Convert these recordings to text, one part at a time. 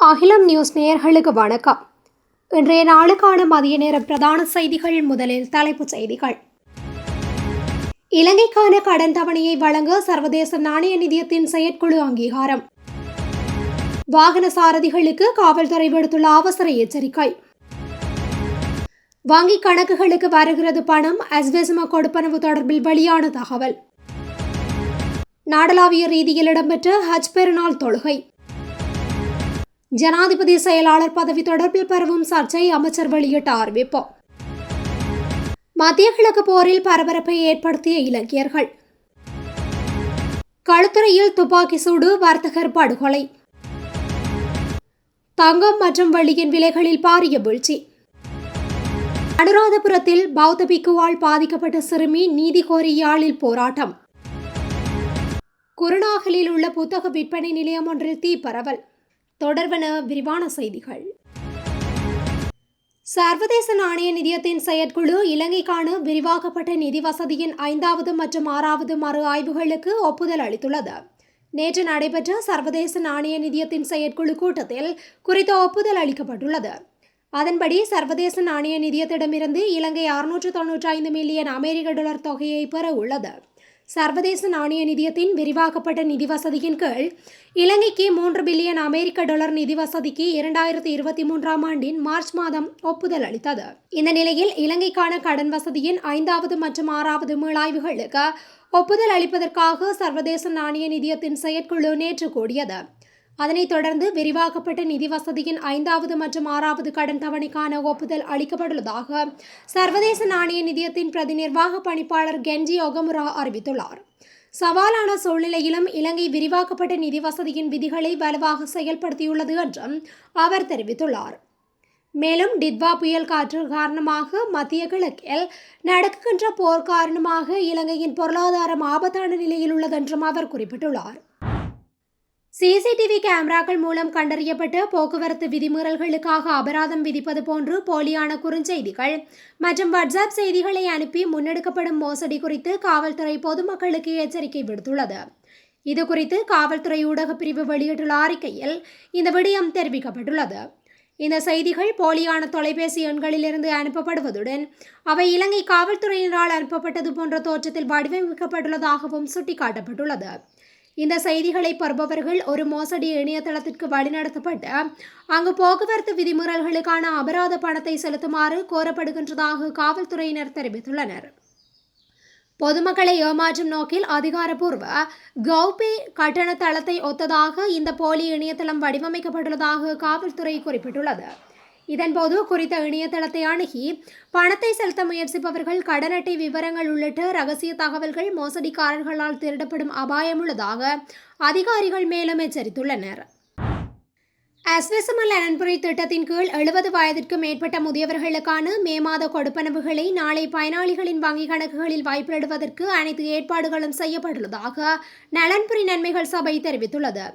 அகிலம் நியூஸ் நேயர்களுக்கு வணக்கம். இன்றைய நாளுக்கான மதிய நேர பிரதான செய்திகள். முதலில் தலைப்புச் செய்திகள். இலங்கைக்கான கடன் தவணையை வழங்க சர்வதேச நாணய நிதியத்தின் செயற்குழு அங்கீகாரம். வாகன சாரதிகளுக்கு காவல்துறை விடுத்துள்ள அவசர எச்சரிக்கை. வங்கிக் கணக்குகளுக்கு வருகிறது பணம். அஸ்வெசும கொடுப்பனவு தொடர்பில் வெளியான தகவல். நாடளாவிய ரீதியில் இடம்பெற்ற ஹஜ் பெருநாள் தொழுகை. ஜனாதிபதி செயலாளர் பதவி தொடர்பில் பரவும் சர்ச்சை. அமைச்சர் வெளியிட்ட அறிவிப்பு. மத்திய கிழக்கு போரில் பரபரப்பை ஏற்படுத்திய இலங்கையர்கள். களுத்துறையில் துப்பாக்கி சூடு. வர்த்தகர் படுகொலை. தங்கம் மற்றும் வெள்ளியின் விலைகளில் பாரிய வீழ்ச்சி. அனுராதபுரத்தில் பௌத்த பிக்குவால் பாதிக்கப்பட்ட சிறுமி நீதி கோரி யாழில் போராட்டம். குருநாகலில் உள்ள புத்தக விற்பனை நிலையம் ஒன்றில் தீ பரவல். தொடர்பென விரிவான செய்திகள். சர்வதேச நாணய நிதியத்தின் செயற்குழு இலங்கைக்கான விரிவாக்கப்பட்ட நிதி வசதியின் 5வது மற்றும் 6வது மறு ஆய்வுகளுக்கு ஒப்புதல் அளித்துள்ளது. நேற்று நடைபெற்ற சர்வதேச நாணய நிதியத்தின் செயற்குழு கூட்டத்தில் குறித்த ஒப்புதல் அளிக்கப்பட்டுள்ளது. அதன்படி சர்வதேச நாணய நிதியத்திடமிருந்து இலங்கை 695 மில்லியன் அமெரிக்க டாலர் தொகையை பெற உள்ளது. சர்வதேச நாணய நிதியத்தின் விரிவாக்கப்பட்ட நிதி வசதியின் கீழ் இலங்கைக்கு 3 பில்லியன் அமெரிக்க டாலர் நிதி வசதிக்கு 2023ஆம் ஆண்டின் மார்ச் மாதம் ஒப்புதல் அளித்தது. இந்த நிலையில் இலங்கைக்கான கடன் வசதியின் 5வது மற்றும் 6வது மீளாய்வுகளுக்கு ஒப்புதல் அளிப்பதற்காக சர்வதேச நாணய நிதியத்தின் செயற்குழு நேற்று கூடியது. அதனைத் தொடர்ந்து விரிவாக்கப்பட்ட நிதி வசதியின் 5வது மற்றும் 6வது கடன் தவணைக்கான ஒப்புதல் அளிக்கப்பட்டுள்ளதாக சர்வதேச நாணய நிதியத்தின் பிரதி நிர்வாக பணிப்பாளர் கென்ஜி ஒகமுரா அறிவித்துள்ளார். சவாலான சூழ்நிலையிலும் இலங்கை விரிவாக்கப்பட்ட நிதி வசதியின் விதிகளை வலுவாக செயல்படுத்தியுள்ளது என்றும் அவர் தெரிவித்துள்ளார். மேலும் டிட்வா புயல் காற்று காரணமாக மத்திய கிழக்கில் நடக்கின்ற போர் காரணமாக இலங்கையின் பொருளாதாரம் ஆபத்தான நிலையில் உள்ளதென்றும் அவர் குறிப்பிட்டுள்ளார். சிசிடிவி கேமராக்கள் மூலம் கண்டறியப்பட்ட போக்குவரத்து விதிமீறல்களுக்காக அபராதம் விதிப்பது போன்று போலியான குறுஞ்செய்திகள் மற்றும் வாட்ஸ்அப் செய்திகளை அனுப்பி முன்னெடுக்கப்படும் மோசடி குறித்து காவல்துறை பொதுமக்களுக்கு எச்சரிக்கை விடுத்துள்ளது. இதுகுறித்து காவல்துறை ஊடகப் பிரிவு வெளியிட்டுள்ள அறிக்கையில் இந்த விடயம் தெரிவிக்கப்பட்டுள்ளது. இந்த செய்திகள் போலியான தொலைபேசி எண்களிலிருந்து அனுப்பப்படுவதுடன் அவை இலங்கை காவல்துறையினரால் அனுப்பப்பட்டது போன்ற தோற்றத்தில் வடிவமைக்கப்பட்டுள்ளதாகவும் சுட்டிக்காட்டப்பட்டுள்ளது. இந்த செய்திகளை பெறுபவர்கள் ஒரு மோசடி இணையதளத்திற்கு வழிநடத்தப்பட்டு அங்கு போக்குவரத்து விதிமீறல்களுக்கான அபராத பணத்தை செலுத்துமாறு கோரப்படுகின்றதாக காவல்துறையினர் தெரிவித்துள்ளனர். பொதுமக்களை ஏமாற்றும் நோக்கில் அதிகாரப்பூர்வ கௌபே கட்டண தளத்தை ஒத்ததாக இந்த போலி இணையதளம் வடிவமைக்கப்பட்டுள்ளதாக காவல்துறை குறிப்பிட்டுள்ளது. இதன்போது குறித்த இணையதளத்தை அணுகி பணத்தை செலுத்த முயற்சிப்பவர்கள் கடன் அட்டை விவரங்கள் உள்ளிட்ட ரகசிய தகவல்கள் மோசடிக்காரர்களால் திருடப்படும் அபாயம் உள்ளதாக அதிகாரிகள் மேலும் எச்சரித்துள்ளனர். அஸ்வெசும லெனன்புரி திட்டத்தின் கீழ் 70 வயதிற்கு மேற்பட்ட முதியவர்களுக்கான மே மாத கொடுப்பனவுகளை நாளை பயனாளிகளின் வங்கிக் கணக்குகளில் வைப்பிடுவதற்கு அனைத்து ஏற்பாடுகளும் செய்யப்பட்டுள்ளதாக நலன்புரி நன்மைகள் சபை தெரிவித்துள்ளது.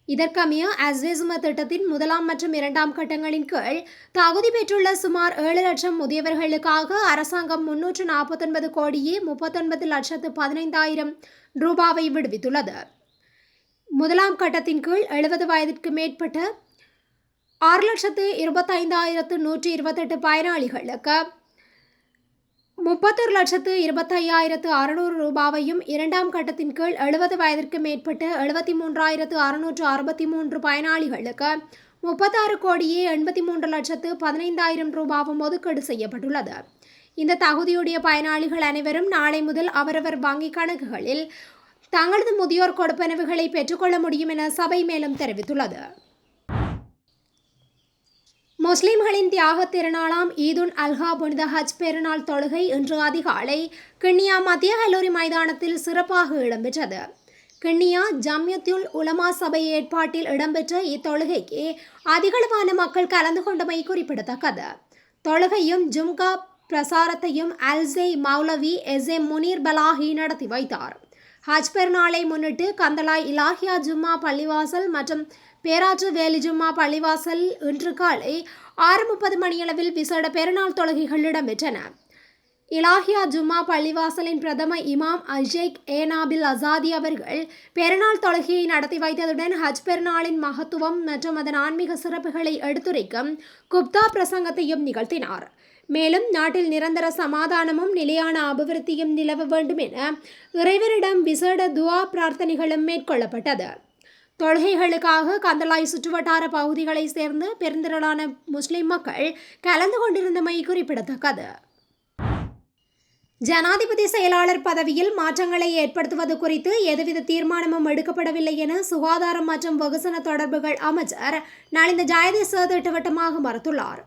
இதற்கமைய அஸ்வெசும திட்டத்தின் 1ஆம் மற்றும் 2ஆம் கட்டங்களின் கீழ் தகுதி பெற்றுள்ள சுமார் 7 லட்சம் முதியவர்களுக்காக அரசாங்கம் 349 கோடியே 39,15,000 ரூபாவை விடுவித்துள்ளது. 1ஆம் கட்டத்தின் கீழ் 70 வயதிற்கு மேற்பட்ட 6,25,128 பயனாளிகளுக்கு 31,25,600 ரூபாவையும் 2ஆம் கட்டத்தின் கீழ் 70 வயதிற்கு மேற்பட்ட 73,663 பயனாளிகளுக்கு 36 கோடியே 83,15,000 ரூபாவும் ஒதுக்கீடு செய்யப்பட்டுள்ளது. இந்த தகுதியுடைய பயனாளிகள் அனைவரும் நாளை முதல் அவரவர் வங்கிக் கணக்குகளில் தங்களது முதியோர் கொடுப்பனவுகளை பெற்றுக்கொள்ள முடியும் என சபை மேலும் தெரிவித்துள்ளது. முஸ்லிம்களின் தியாக திருநாளாம் ஈதுன் அல்ஹா புனித ஹஜ் பெருநாள் தொழுகை இன்று அதிகாலை கிண்ணியா மத்திய கல்லூரி மைதானத்தில் சிறப்பாக இடம்பெற்றது. கிண்ணியா ஜம்யத்துல் உலமா சபை ஏற்பாட்டில் இடம்பெற்ற இத்தொழுகைக்கு அதிகளவான மக்கள் கலந்து கொண்டமை குறிப்பிடத்தக்கது. தொழுகையும் ஜும்கா பிரசாரத்தையும் அல்சே மௌலவி எஸ்ஏ முனீர் பலாஹி நடத்தி வைத்தார். ஹஜ் பெருநாளை முன்னிட்டு கந்தலாய் இலாஹியா ஜும்மா பள்ளிவாசல் மற்றும் பேராற்று வேலி ஜும்மா பள்ளிவாசல் இன்று காலை 6:30 மணியளவில் விசேட பெருநாள் தொழுகைகள் இடம்பெற்றன. இலாஹியா ஜும்மா பள்ளிவாசலின் பிரதம இமாம் அஷேக் ஏனாபில் அசாதி அவர்கள் பெருநாள் தொழுகையை நடத்தி வைத்ததுடன் ஹஜ் பெருநாளின் மகத்துவம் மற்றும் அதன் ஆன்மீக சிறப்புகளை எடுத்துரைக்கும் குப்தா பிரசங்கத்தையும் நிகழ்த்தினார். மேலும் நாட்டில் நிரந்தர சமாதானமும் நிலையான அபிவிருத்தியும் நிலவ வேண்டும் என இறைவனிடம் விசேட துஆ பிரார்த்தனைகளும் மேற்கொள்ளப்பட்டது. தொழுகைகளுக்காக கந்தளாய் சுற்றுவட்டார பகுதிகளை சேர்ந்து பெருந்திரளான முஸ்லிம் மக்கள் கலந்து கொண்டிருந்தமை குறிப்பிடத்தக்கது. ஜனாதிபதி செயலாளர் பதவியில் மாற்றங்களை ஏற்படுத்துவது குறித்து எதுவித தீர்மானமும் எடுக்கப்படவில்லை என சுகாதாரம் மற்றும் வெகுஜன தொடர்புகள் அமைச்சர் நலிந்த ஜெயதிச திட்டவட்டமாக மறுத்துள்ளார்.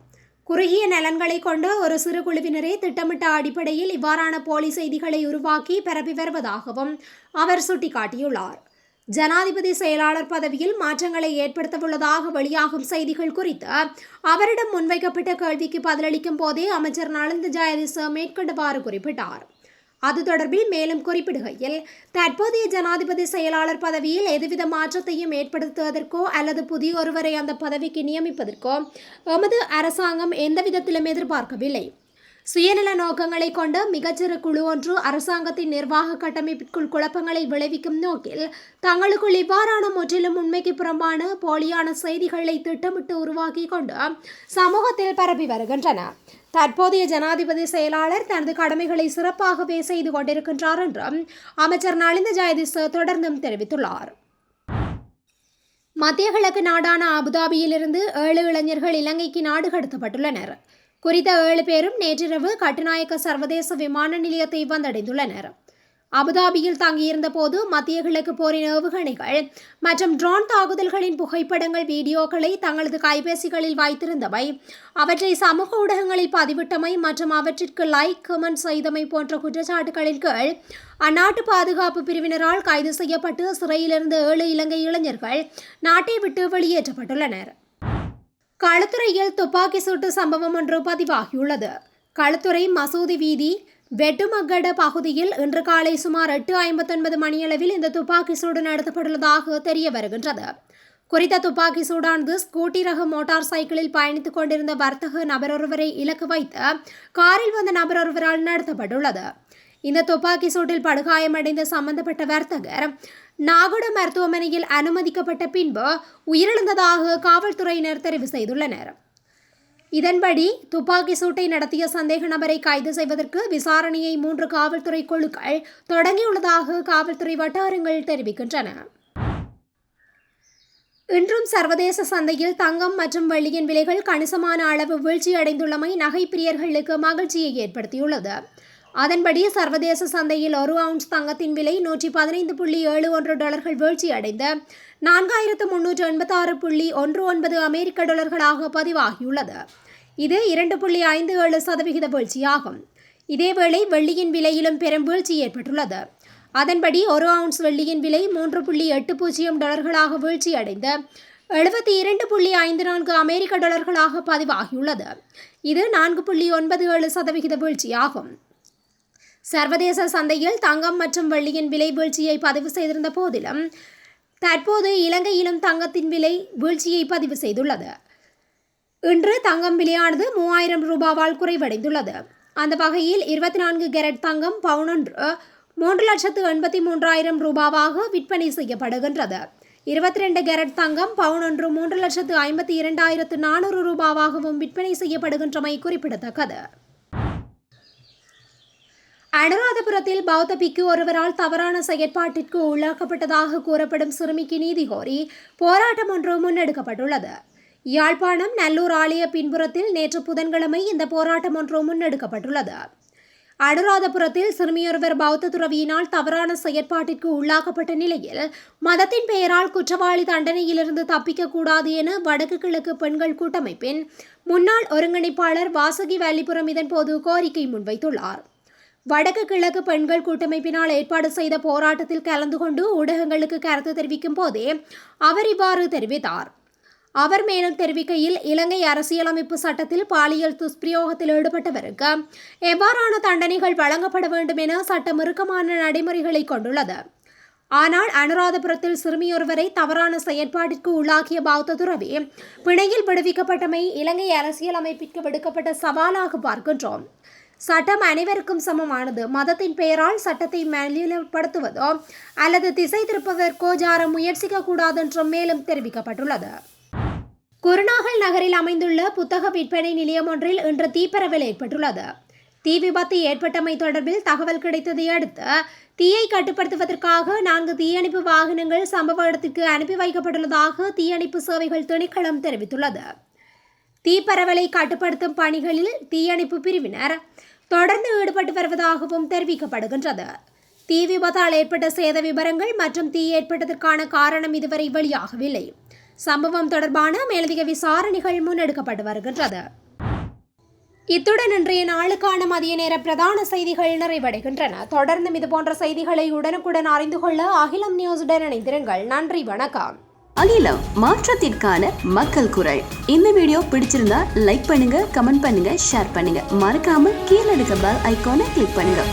குறுகிய நலன்களை கொண்ட ஒரு சிறு குழுவினரே திட்டமிட்ட அடிப்படையில் இவ்வாறான போலி செய்திகளை உருவாக்கி பரப்பி வருவதாகவும் அவர் சுட்டிக்காட்டியுள்ளார். ஜனாதிபதி செயலாளர் பதவியில் மாற்றங்களை ஏற்படுத்தவுள்ளதாக வெளியாகும் செய்திகள் குறித்து அவரிடம் முன்வைக்கப்பட்ட கேள்விக்கு பதிலளிக்கும் போதே அமைச்சர் நலிந்த ஜெயதிச மேற்கண்டவாறு குறிப்பிட்டார். அது தொடர்பில் மேலும் குறிப்பிடுகையில், தற்போதைய ஜனாதிபதி செயலாளர் பதவியில் எதுவித மாற்றத்தையும் ஏற்படுத்துவதற்கோ அல்லது புதிய ஒருவரை அந்த பதவிக்கு நியமிப்பதற்கோ எமது அரசாங்கம் எந்தவிதத்திலும் எதிர்பார்க்கவில்லை. சுயநல நோக்கங்களை கொண்ட மிகச்சிறு குழு ஒன்று அரசாங்கத்தின் நிர்வாக கட்டமைப்பிற்குள் குழப்பங்களை விளைவிக்கும் நோக்கில் தங்களுக்குள் இவ்வாறான முற்றிலும் உண்மைக்கு புறம்பான போலியான செய்திகளை திட்டமிட்டு உருவாக்கி கொண்டு சமூகத்தில் பரப்பி வருகின்றன. தற்போதைய ஜனாதிபதி செயலாளர் தனது கடமைகளை சிறப்பாகவே செய்து கொண்டிருக்கின்றார் என்றும் அமைச்சர் நலிந்த ஜெயதிச தொடர்ந்தும் தெரிவித்துள்ளார். மத்திய கிழக்கு நாடான அபுதாபியிலிருந்து 7 இளைஞர்கள் இலங்கைக்கு நாடு கடத்தப்பட்டுள்ளனர். குறித்த 7 பேரும் நேற்றிரவு கட்டுநாயக்க சர்வதேச விமான நிலையத்தை வந்தடைந்துள்ளனர். அபுதாபியில் தங்கியிருந்த போது மத்திய கிழக்கு போரின் ஏவுகணைகள் மற்றும் ட்ரோன் தாக்குதல்களின் புகைப்படங்கள், வீடியோக்களை தங்களது கைபேசிகளில் வைத்திருந்தமை, அவற்றை சமூக ஊடகங்களில் பதிவிட்டமை மற்றும் அவற்றிற்கு லைக், கமெண்ட் செய்தமை போன்ற குற்றச்சாட்டுகளின் கீழ் அந்நாட்டு பாதுகாப்பு பிரிவினரால் கைது செய்யப்பட்டு சிறையிலிருந்து 7 இலங்கை இளைஞர்கள் நாட்டை விட்டு வெளியேற்றப்பட்டுள்ளனர். களுத்துறையில் துப்பாக்கி சூட்டு சம்பவம் ஒன்று பதிவாகியுள்ளது. களுத்துறை மசூதி வீதி வெட்டுமக்கட பகுதியில் இன்று காலை சுமார் 8:59 மணியளவில் இந்த துப்பாக்கி சூடு நடத்தப்பட்டுள்ளதாக தெரிய வருகின்றது. குறித்த துப்பாக்கி சூடானது ஸ்கூட்டி ரக மோட்டார் சைக்கிளில் பயணித்துக் கொண்டிருந்த வர்த்தக நபரொருவரை இலக்கு வைத்து காரில் வந்த நபரொருவரால் நடத்தப்பட்டுள்ளது. இந்த துப்பாக்கி சூட்டில் படுகாயமடைந்த சம்பந்தப்பட்ட வர்த்தகர் நாகோட மருத்துவமனையில் அனுமதிக்கப்பட்ட பின்பு உயிரிழந்ததாக காவல்துறையினர் தெரிவு செய்துள்ளனர். இதன்படி துப்பாக்கி சூட்டை நடத்திய சந்தேக நபரை கைது செய்வதற்கு விசாரணையை 3 காவல்துறை குழுக்கள் தொடங்கியுள்ளதாக காவல்துறை வட்டாரங்கள் தெரிவிக்கின்றன. இன்றும் சர்வதேச சந்தையில் தங்கம் மற்றும் வெள்ளியின் விலைகள் கணிசமான அளவு வீழ்ச்சியடைந்துள்ளமை நகை பிரியர்களுக்கு மகிழ்ச்சியை ஏற்படுத்தியுள்ளது. அதன்படி சர்வதேச சந்தையில் 1 அவுன்ஸ் தங்கத்தின் விலை $115.71 வீழ்ச்சியடைந்து $4,386.19 அமெரிக்க டாலர்களாக பதிவாகியுள்ளது. இது 2.57% வீழ்ச்சியாகும். இதேவேளை வெள்ளியின் விலையிலும் பெரும் வீழ்ச்சி ஏற்பட்டுள்ளது. அதன்படி 1 அவுன்ஸ் வெள்ளியின் விலை $3.80 வீழ்ச்சியடைந்து $72.54 அமெரிக்க டாலர்களாக பதிவாகியுள்ளது. இது 4.97% வீழ்ச்சியாகும். சர்வதேச சந்தையில் தங்கம் மற்றும் வெள்ளியின் விலை வீழ்ச்சியை பதிவு செய்திருந்த போதிலும் தற்போது இலங்கையிலும் தங்கத்தின் விலை வீழ்ச்சியை பதிவு செய்துள்ளது. இன்று தங்கம் விலையானது $3000 குறைவடைந்துள்ளது. அந்த வகையில் 24 கேரட் தங்கம் பவுனொன்று $3,83,000 விற்பனை செய்யப்படுகின்றது. 22 கேரட் தங்கம் பவுனொன்று $3,52,400 விற்பனை செய்யப்படுகின்றமை குறிப்பிடத்தக்கது. அனுராதபுரத்தில் பௌத்த பிக்கு ஒருவரால் தவறான செயற்பாட்டிற்கு உள்ளாக்கப்பட்டதாக கூறப்படும் சிறுமிக்கு நீதி கோரி போராட்டம் ஒன்று முன்னெடுக்கப்பட்டுள்ளது. யாழ்ப்பாணம் நல்லூர் ஆலய பின்புறத்தில் நேற்று புதன்கிழமை இந்த போராட்டம் ஒன்று முன்னெடுக்கப்பட்டுள்ளது. அனுராதபுரத்தில் சிறுமியொருவர் பௌத்த துறவியினால் தவறான செயற்பாட்டிற்கு உள்ளாக்கப்பட்ட நிலையில் மதத்தின் பெயரால் குற்றவாளி தண்டனையிலிருந்து தப்பிக்கக்கூடாது என வடக்கு கிழக்கு பெண்கள் கூட்டமைப்பின் முன்னாள் ஒருங்கிணைப்பாளர் வாசகி வல்லிபுரம் இதன்போது கோரிக்கை முன்வைத்துள்ளார். வடக்கு கிழக்கு பெண்கள் கூட்டமைப்பினால் ஏற்பாடு செய்த போராட்டத்தில் கலந்து கொண்டு ஊடகங்களுக்கு கருத்து தெரிவிக்கும் போதே அவர் இவ்வாறு தெரிவித்தார். அவர் மேலும் தெரிவிக்கையில், இலங்கை அரசியலமைப்பு சட்டத்தில் பாலியல் துஷ்பிரயோகத்தில் ஈடுபட்டவருக்கு எவ்வாறான தண்டனைகள் வழங்கப்பட வேண்டும் என சட்டம் இறுக்கமான நடைமுறைகளை கொண்டுள்ளது. ஆனால் அனுராதபுரத்தில் சிறுமியொருவரை தவறான செயற்பாட்டிற்கு உள்ளாக்கிய பௌத்த துறவி பிணையில் விடுவிக்கப்பட்டமை இலங்கை அரசியலமைப்பிற்கு விடுக்கப்பட்ட சவாலாக பார்க்கின்றோம். சட்டம் அனைவருக்கும் சமமானது. மதத்தின் பெயரால் சட்டத்தை மலினப்படுத்துவதோ அல்லது திசை திருப்பதற்கோ யாரும் முயற்சிக்க கூடாது என்றும் மேலும் தெரிவிக்கப்பட்டுள்ளது. குருநாகல் நகரில் அமைந்துள்ள புத்தக விற்பனை நிலையம் ஒன்றில் இன்று தீப்பரவல் ஏற்பட்டுள்ளது. தீ விபத்து ஏற்பட்டமை தொடர்பில் தகவல் கிடைத்ததை அடுத்து தீயை கட்டுப்படுத்துவதற்காக 4 தீயணைப்பு வாகனங்கள் சம்பவ இடத்திற்கு அனுப்பி வைக்கப்பட்டுள்ளதாக தீயணைப்பு சேவைகள் திணைக்களம் தெரிவித்துள்ளது. தீப்பரவலை கட்டுப்படுத்தும் பணிகளில் தீயணைப்பு பிரிவினர் தொடர்ந்து ஈடுபட்டு வருவதாகவும் தெரிவிக்கப்படுகின்றது. தீ விபத்தால் ஏற்பட்ட சேத விவரங்கள் மற்றும் தீ ஏற்பட்டதற்கான காரணம் இதுவரை வெளியாகவில்லை. சம்பவம் தொடர்பான மேலதிக விசாரணைகள் முன்னெடுக்கப்பட்டு வருகின்றது. இத்துடன் இன்றைய நாளுக்கான மதிய நேர பிரதான செய்திகள் நிறைவடைகின்றன. தொடர்ந்து இதுபோன்ற செய்திகளை உடனுக்குடன் அறிந்து கொள்ள அகிலம் நியூஸுடன் இணைந்திருங்கள். நன்றி, வணக்கம். அகிலம், மாற்றத்திற்கான மக்கள் குரல். இந்த வீடியோ பிடிச்சிருந்தா லைக் பண்ணுங்க, கமெண்ட் பண்ணுங்க, ஷேர் பண்ணுங்க. மறக்காம கீழே இருக்க பெல் ஐகானை கிளிக் பண்ணுங்க.